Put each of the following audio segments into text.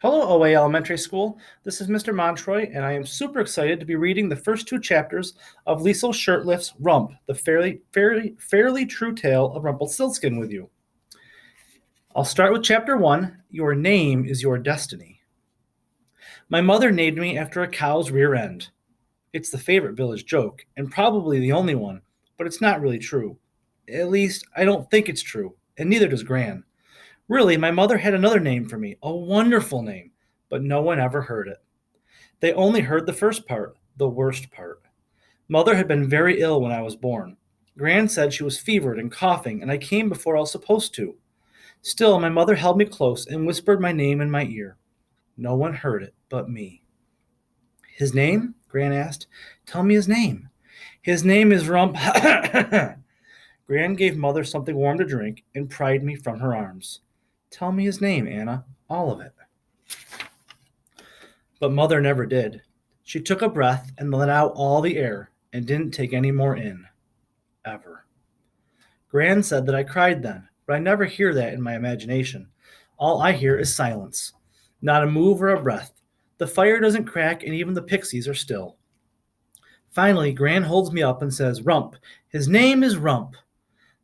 Hello, OA Elementary School. This is Mr. Montroy, and I am super excited to be reading the first two chapters of Liesel Shirtlift's Rump, the fairly true tale of Rumpelstiltskin with you. I'll start with chapter 1, Your Name is Your Destiny. My mother named me after a cow's rear end. It's the favorite village joke, and probably the only one, but it's not really true. At least, I don't think it's true, and neither does Gran. Really, my mother had another name for me, a wonderful name, but no one ever heard it. They only heard the first part, the worst part. Mother had been very ill when I was born. Gran said she was fevered and coughing, and I came before I was supposed to. Still, my mother held me close and whispered my name in my ear. No one heard it but me. His name? Gran asked. Tell me his name. His name is Rump. Gran gave Mother something warm to drink and pried me from her arms. Tell me his name, Anna. All of it. But Mother never did. She took a breath and let out all the air and didn't take any more in. Ever. Gran said that I cried then, but I never hear that in my imagination. All I hear is silence. Not a move or a breath. The fire doesn't crack and even the pixies are still. Finally, Gran holds me up and says, Rump. His name is Rump.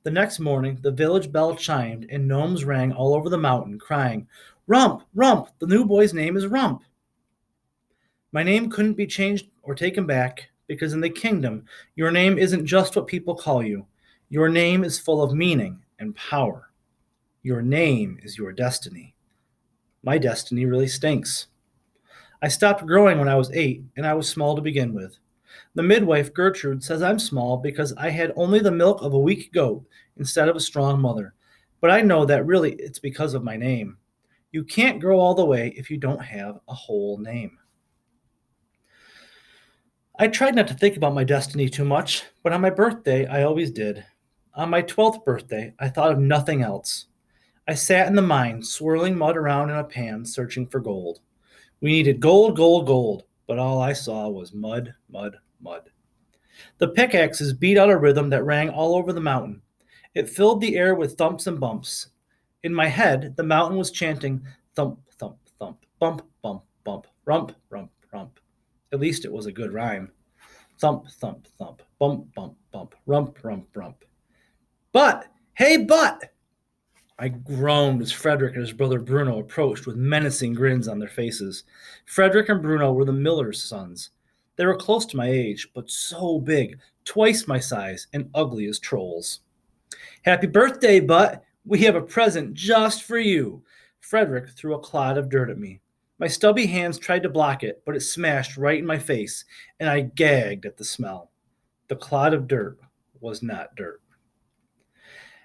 The next morning, the village bell chimed and gnomes rang all over the mountain, crying, Rump, Rump, the new boy's name is Rump. My name couldn't be changed or taken back because in the kingdom, your name isn't just what people call you. Your name is full of meaning and power. Your name is your destiny. My destiny really stinks. I stopped growing when I was 8, and I was small to begin with. The midwife, Gertrude, says I'm small because I had only the milk of a weak goat instead of a strong mother. But I know that really it's because of my name. You can't grow all the way if you don't have a whole name. I tried not to think about my destiny too much, but on my birthday, I always did. On my 12th birthday, I thought of nothing else. I sat in the mine, swirling mud around in a pan, searching for gold. We needed gold, gold, gold, but all I saw was mud, mud, mud. The pickaxes beat out a rhythm that rang all over the mountain. It filled the air with thumps and bumps. In my head, the mountain was chanting, thump, thump, thump, bump, bump, bump, rump, rump, rump. At least it was a good rhyme. Thump, thump, thump, bump, bump, bump, rump, rump, rump. But, hey, but! I groaned as Frederick and his brother Bruno approached with menacing grins on their faces. Frederick and Bruno were the miller's sons. They were close to my age, but so big, twice my size, and ugly as trolls. Happy birthday, Butt! We have a present just for you. Frederick threw a clod of dirt at me. My stubby hands tried to block it, but it smashed right in my face, and I gagged at the smell. The clod of dirt was not dirt.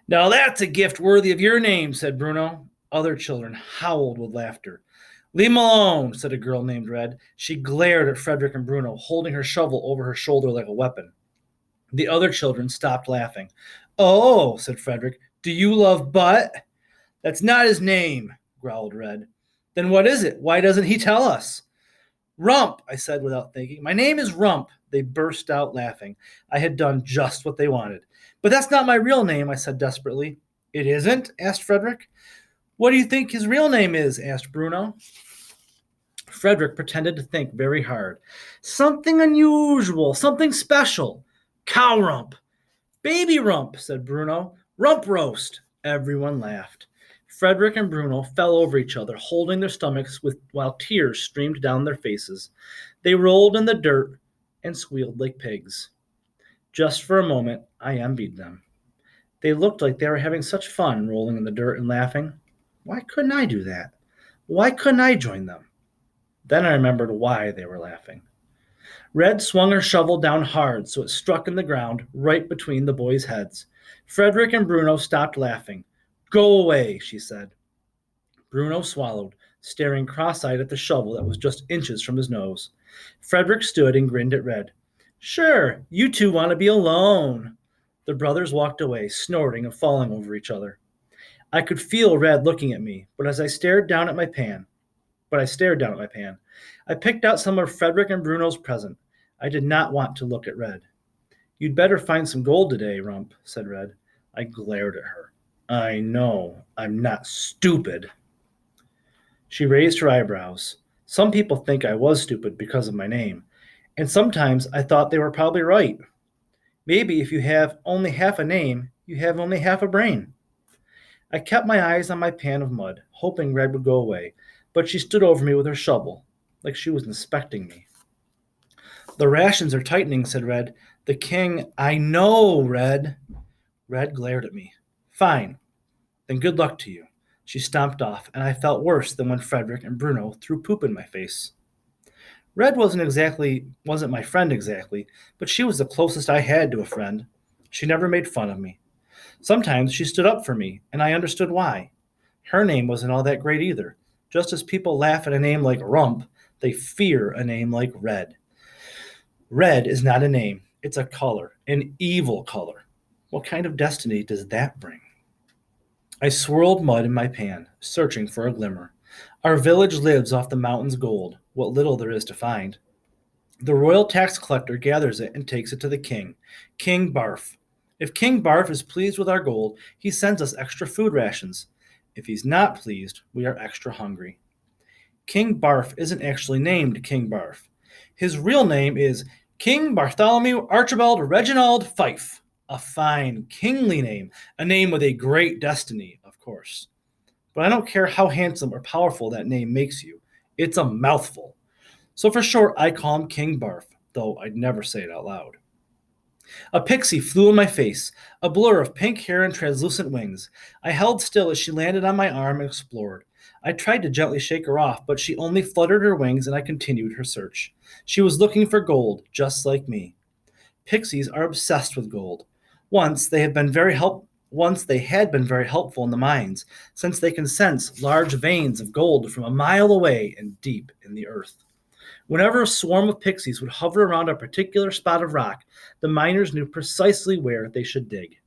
Now that's a gift worthy of your name, said Bruno. Other children howled with laughter. Leave him alone, said a girl named Red. She glared at Frederick and Bruno, holding her shovel over her shoulder like a weapon. The other children stopped laughing. Oh, said Frederick, do you love Butt? That's not his name, growled Red. Then what is it? Why doesn't he tell us? Rump, I said without thinking. My name is Rump. They burst out laughing. I had done just what they wanted. But that's not my real name, I said desperately. It isn't? Asked Frederick. What do you think his real name is? Asked Bruno. Frederick pretended to think very hard. Something unusual, something special. Cow rump. Baby rump, said Bruno. Rump roast. Everyone laughed. Frederick and Bruno fell over each other, holding their stomachs while tears streamed down their faces. They rolled in the dirt and squealed like pigs. Just for a moment, I envied them. They looked like they were having such fun rolling in the dirt and laughing. Why couldn't I do that? Why couldn't I join them? Then I remembered why they were laughing. Red swung her shovel down hard so it struck in the ground right between the boys' heads. Frederick and Bruno stopped laughing. Go away, she said. Bruno swallowed, staring cross-eyed at the shovel that was just inches from his nose. Frederick stood and grinned at Red. Sure, you two want to be alone. The brothers walked away, snorting and falling over each other. I could feel Red looking at me, but I stared down at my pan. I picked out some of Frederick and Bruno's present. I did not want to look at Red. You'd better find some gold today, Rump, said Red. I glared at her. I know, I'm not stupid. She raised her eyebrows. Some people think I was stupid because of my name, and sometimes I thought they were probably right. Maybe if you have only half a name, you have only half a brain. I kept my eyes on my pan of mud, hoping Red would go away, but she stood over me with her shovel, like she was inspecting me. The rations are tightening, said Red. The king, I know, Red. Red glared at me. Fine, then good luck to you. She stomped off, and I felt worse than when Frederick and Bruno threw poop in my face. Red wasn't my friend exactly, but she was the closest I had to a friend. She never made fun of me. Sometimes she stood up for me, and I understood why. Her name wasn't all that great either. Just as people laugh at a name like Rump, they fear a name like Red. Red is not a name, it's a color, an evil color. What kind of destiny does that bring? I swirled mud in my pan, searching for a glimmer. Our village lives off the mountain's gold, what little there is to find. The royal tax collector gathers it and takes it to the king, King Barf. If King Barf is pleased with our gold, he sends us extra food rations. If he's not pleased, we are extra hungry. King Barf isn't actually named King Barf. His real name is King Bartholomew Archibald Reginald Fife. A fine, kingly name, a name with a great destiny, of course. But I don't care how handsome or powerful that name makes you. It's a mouthful. So for short, I call him King Barf, though I'd never say it out loud. A pixie flew in my face, a blur of pink hair and translucent wings. I held still as she landed on my arm and explored. I tried to gently shake her off, but she only fluttered her wings and I continued her search. She was looking for gold, just like me. Pixies are obsessed with gold. Once they had been very helpful in the mines, since they can sense large veins of gold from a mile away and deep in the earth. Whenever a swarm of pixies would hover around a particular spot of rock, the miners knew precisely where they should dig.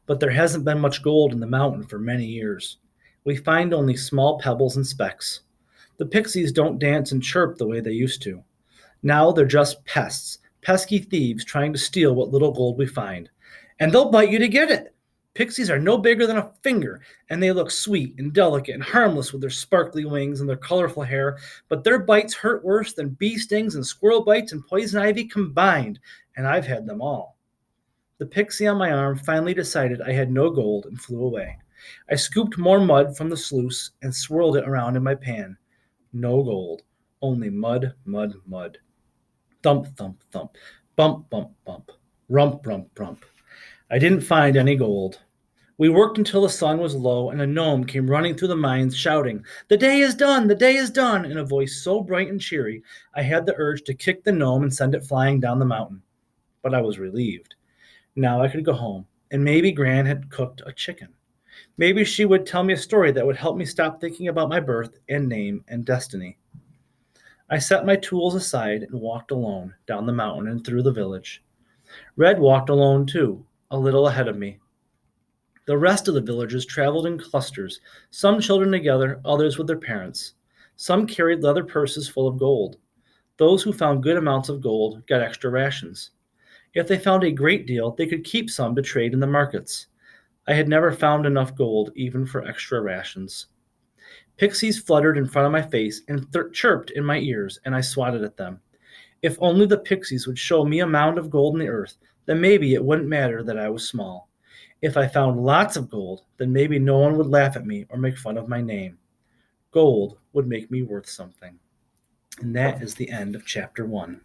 But there hasn't been much gold in the mountain for many years. We find only small pebbles and specks. The pixies don't dance and chirp the way they used to. Now they're just pests, pesky thieves trying to steal what little gold we find. And they'll bite you to get it. Pixies are no bigger than a finger, and they look sweet and delicate and harmless with their sparkly wings and their colorful hair, but their bites hurt worse than bee stings and squirrel bites and poison ivy combined, and I've had them all. The pixie on my arm finally decided I had no gold and flew away. I scooped more mud from the sluice and swirled it around in my pan. No gold, only mud, mud, mud. Thump, thump, thump. Bump, bump, bump. Rump, rump, rump. I didn't find any gold. We worked until the sun was low, and a gnome came running through the mines shouting, "The day is done! The day is done!" in a voice so bright and cheery, I had the urge to kick the gnome and send it flying down the mountain. But I was relieved. Now I could go home, and maybe Gran had cooked a chicken. Maybe she would tell me a story that would help me stop thinking about my birth and name and destiny. I set my tools aside and walked alone down the mountain and through the village. Red walked alone too, a little ahead of me. The rest of the villagers traveled in clusters, some children together, others with their parents. Some carried leather purses full of gold. Those who found good amounts of gold got extra rations. If they found a great deal, they could keep some to trade in the markets. I had never found enough gold even for extra rations. Pixies fluttered in front of my face and chirped in my ears, and I swatted at them. If only the pixies would show me a mound of gold in the earth, then maybe it wouldn't matter that I was small. If I found lots of gold, then maybe no one would laugh at me or make fun of my name. Gold would make me worth something. And that is the end of chapter 1.